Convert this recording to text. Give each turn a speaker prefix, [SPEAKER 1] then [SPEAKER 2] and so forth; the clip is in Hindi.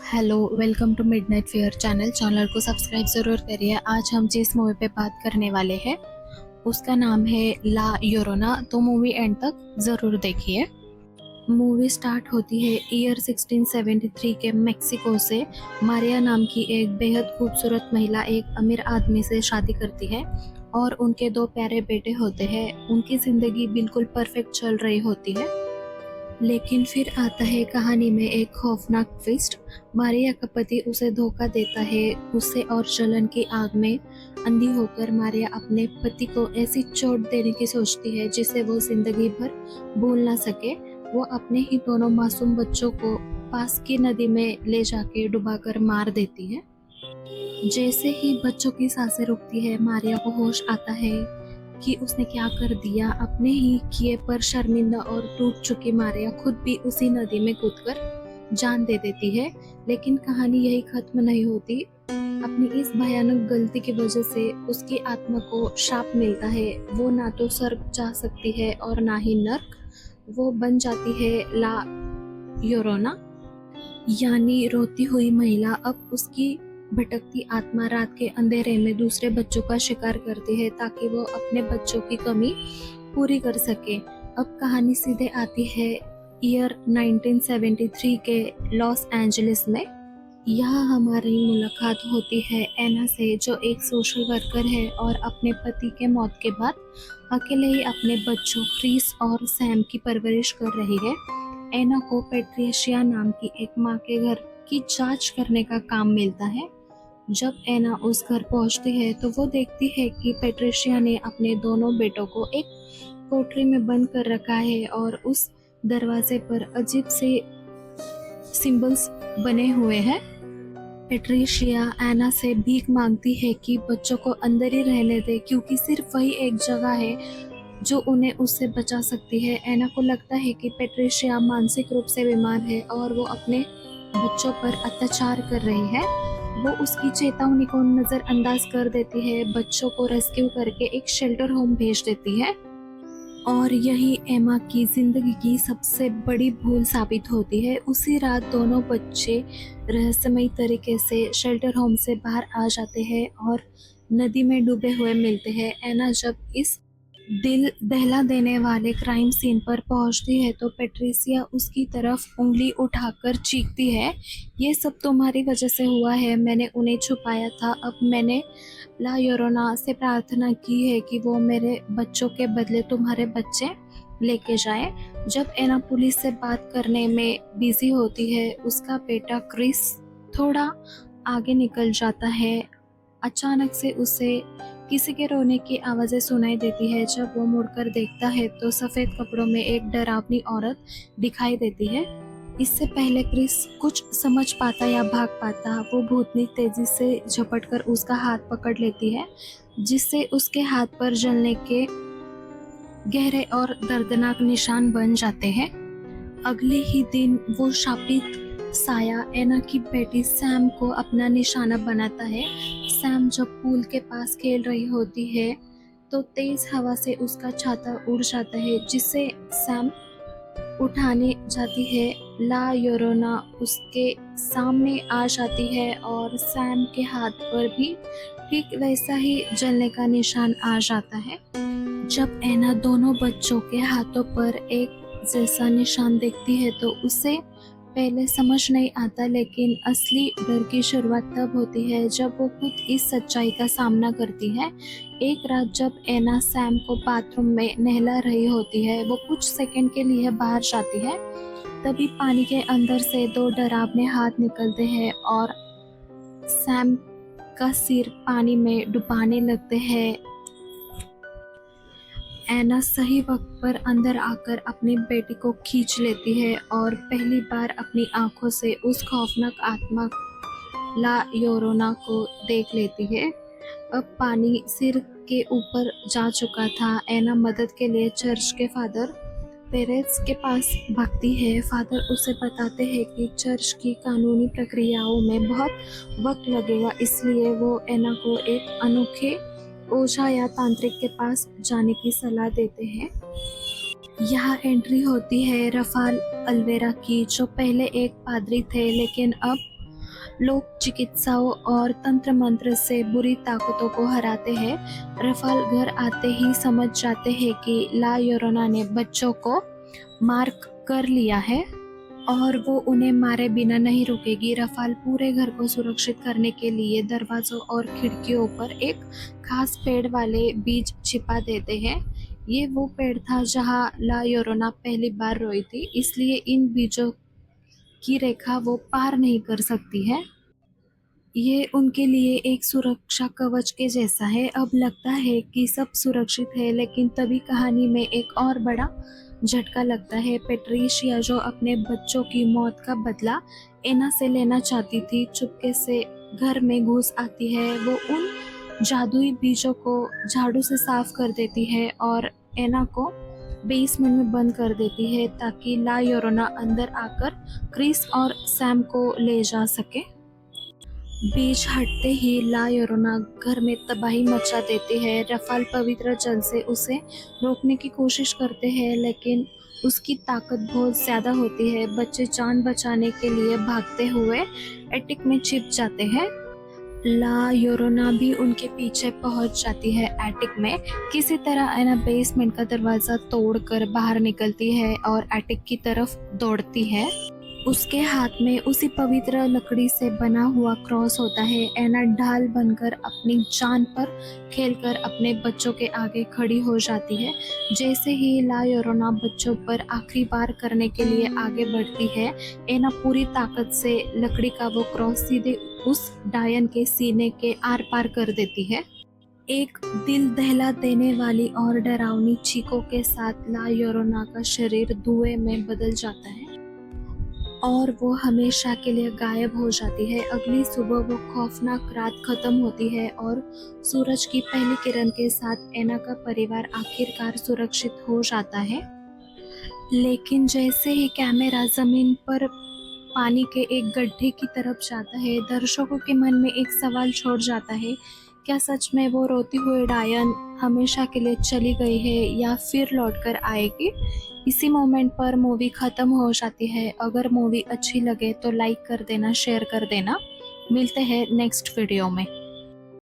[SPEAKER 1] Hello, welcome to midnight fair channel को सब्सक्राइब ज़रूर करिए। आज हम जिस मूवी पे बात करने वाले हैं उसका नाम है ला योरोना। तो मूवी एंड तक ज़रूर देखिए। मूवी स्टार्ट होती है ईयर 1673 के मेक्सिको से। मारिया नाम की एक बेहद खूबसूरत महिला एक अमीर आदमी से शादी करती है और उनके 2 प्यारे बेटे होते हैं। उनकी ज़िंदगी बिल्कुल परफेक्ट चल रही होती है, लेकिन फिर आता है कहानी में एक खौफनाक ट्विस्ट। मारिया का पति उसे धोखा देता है। गुस्से और जलन की आग में अंधी होकर मारिया अपने पति को ऐसी चोट देने की सोचती है जिसे वो जिंदगी भर भूल ना सके। वो अपने ही दोनों मासूम बच्चों को पास की नदी में ले जाके डुबाकर मार देती है। जैसे ही बच्चों की सांसें रुकती है, मारिया को होश आता है कि उसने क्या कर दिया। अपने ही किए पर शर्मिंदा और टूट चुकी मारिया खुद भी उसी नदी में कूदकर जान दे देती है। लेकिन कहानी यही खत्म नहीं होती। अपनी इस भयानक गलती की वजह से उसकी आत्मा को शाप मिलता है। वो ना तो स्वर्ग जा सकती है और ना ही नर्क। वो बन जाती है ला योरोना, यानी रोती हुई महिला। अब उसकी भटकती आत्मा रात के अंधेरे में दूसरे बच्चों का शिकार करती है ताकि वो अपने बच्चों की कमी पूरी कर सके। अब कहानी सीधे आती है ईयर 1973 के लॉस एंजलिस में। यहाँ हमारी मुलाकात होती है एना से, जो एक सोशल वर्कर है और अपने पति के मौत के बाद अकेले ही अपने बच्चों क्रिस और सैम की परवरिश कर रही है। एना को पेट्रिशिया नाम की एक माँ के घर की जांच करने का काम मिलता है। जब एना उस घर पहुंचती है तो वो देखती है कि पेट्रिशिया ने अपने दोनों बेटों को एक कोठरी में बंद कर रखा है और उस दरवाजे पर अजीब से सिंबल्स बने हुए हैं। पेट्रिशिया एना से भीख मांगती है कि बच्चों को अंदर ही रहने दे, क्योंकि सिर्फ वही एक जगह है जो उन्हें उससे बचा सकती है। एना को लगता है कि पेट्रिशिया मानसिक रूप से बीमार है और वो अपने बच्चों पर अत्याचार कर रही है। वो उसकी चेतावनी को नज़रअंदाज कर देती है, बच्चों को रेस्क्यू करके एक शेल्टर होम भेज देती है। और यही एमा की जिंदगी की सबसे बड़ी भूल साबित होती है। उसी रात दोनों बच्चे रहस्यमयी तरीके से शेल्टर होम से बाहर आ जाते हैं और नदी में डूबे हुए मिलते हैं। एना जब इस दिल दहला देने वाले क्राइम सीन पर पहुंचती है तो पेट्रिसिया उसकी तरफ उंगली उठाकर चीखती है, ये सब तुम्हारी वजह से हुआ है। मैंने उन्हें छुपाया था। अब मैंने ला योरोना से प्रार्थना की है कि वो मेरे बच्चों के बदले तुम्हारे बच्चे लेके जाए। जब एना पुलिस से बात करने में बिजी होती है, उसका बेटा क्रिस थोड़ा आगे निकल जाता है। अचानक से उसे किसी के रोने की आवाज़ें सुनाई देती है। जब वो मुड़कर देखता है तो सफ़ेद कपड़ों में एक डरावनी औरत दिखाई देती है। इससे पहले क्रिस कुछ समझ पाता या भाग पाता, वो भूतनी तेजी से झपटकर उसका हाथ पकड़ लेती है, जिससे उसके हाथ पर जलने के गहरे और दर्दनाक निशान बन जाते हैं। अगले ही दिन वो शापित साया एना की बेटी सैम को अपना निशाना बनाता है। सैम जब पूल के पास खेल रही होती है तो तेज हवा से उसका छाता उड़ जाता है, जिससे सैम उठाने जाती है। ला योरोना उसके सामने आ जाती है और सैम के हाथ पर भी ठीक वैसा ही जलने का निशान आ जाता है। जब एना दोनों बच्चों के हाथों पर एक जैसा निशान देखती है तो उसे पहले समझ नहीं आता, लेकिन असली डर की शुरुआत तब होती है जब वो खुद इस सच्चाई का सामना करती है। एक रात जब एना सैम को बाथरूम में नहला रही होती है, वो कुछ सेकंड के लिए बाहर जाती है। तभी पानी के अंदर से 2 डरावने हाथ निकलते हैं और सैम का सिर पानी में डुबाने लगते हैं। एना सही वक्त पर अंदर आकर अपनी बेटी को खींच लेती है और पहली बार अपनी आंखों से उस खौफनाक आत्मा ला योरोना को देख लेती है। अब पानी सिर के ऊपर जा चुका था। एना मदद के लिए चर्च के फादर पेरेस के पास भागती है। फादर उसे बताते हैं कि चर्च की कानूनी प्रक्रियाओं में बहुत वक्त लगेगा, इसलिए वो एना को एक अनोखे ओझा या तांत्रिक के पास जाने की सलाह देते हैं। यहाँ एंट्री होती है रफाल अल्वेरा की, जो पहले एक पादरी थे लेकिन अब लोग चिकित्साओं और तंत्र मंत्र से बुरी ताकतों को हराते हैं। रफाल घर आते ही समझ जाते हैं कि ला योरोना ने बच्चों को मार कर लिया है और वो उन्हें मारे बिना नहीं रुकेगी। रफाल पूरे घर को सुरक्षित करने के लिए दरवाजों और खिड़कियों पर एक खास पेड़ वाले बीज छिपा देते हैं। ये वो पेड़ था जहाँ ला योरोना पहली बार रोई थी, इसलिए इन बीजों की रेखा वो पार नहीं कर सकती है। ये उनके लिए एक सुरक्षा कवच के जैसा है। अब लगता है कि सब सुरक्षित है, लेकिन तभी कहानी में एक और बड़ा झटका लगता है। पेट्रिशिया जो अपने बच्चों की मौत का बदला एना से लेना चाहती थी, चुपके से घर में घुस आती है। वो उन जादुई बीजों को झाड़ू से साफ कर देती है और एना को बेसमेंट में बंद कर देती है ताकि ला योरोना अंदर आकर क्रिस और सैम को ले जा सके। बीज हटते ही ला योरोना घर में तबाही मचा देती है। रफाल पवित्र जल से उसे रोकने की कोशिश करते हैं, लेकिन उसकी ताकत बहुत ज़्यादा होती है। बच्चे जान बचाने के लिए भागते हुए एटिक में छिप जाते हैं। ला योरोना भी उनके पीछे पहुंच जाती है। एटिक में किसी तरह एना बेसमेंट का दरवाज़ा तोड़कर बाहर निकलती है और एटिक की तरफ दौड़ती है। उसके हाथ में उसी पवित्र लकड़ी से बना हुआ क्रॉस होता है। एना ढाल बनकर अपनी जान पर खेलकर अपने बच्चों के आगे खड़ी हो जाती है। जैसे ही ला योरोना बच्चों पर आखिरी बार करने के लिए आगे बढ़ती है, एना पूरी ताकत से लकड़ी का वो क्रॉस सीधे उस डायन के सीने के आर पार कर देती है। एक दिल दहला देने वाली और डरावनी चीखों के साथ ला योरोना का शरीर धुएं में बदल जाता है और वो हमेशा के लिए गायब हो जाती है। अगली सुबह वो खौफनाक रात खत्म होती है और सूरज की पहली किरण के साथ एना का परिवार आखिरकार सुरक्षित हो जाता है। लेकिन जैसे ही कैमरा जमीन पर पानी के एक गड्ढे की तरफ जाता है, दर्शकों के मन में एक सवाल छोड़ जाता है, क्या सच में वो रोती हुई डायन हमेशा के लिए चली गई है या फिर लौटकर आएगी? इसी मोमेंट पर मूवी ख़त्म हो जाती है। अगर मूवी अच्छी लगे तो लाइक कर देना, शेयर कर देना। मिलते हैं नेक्स्ट वीडियो में।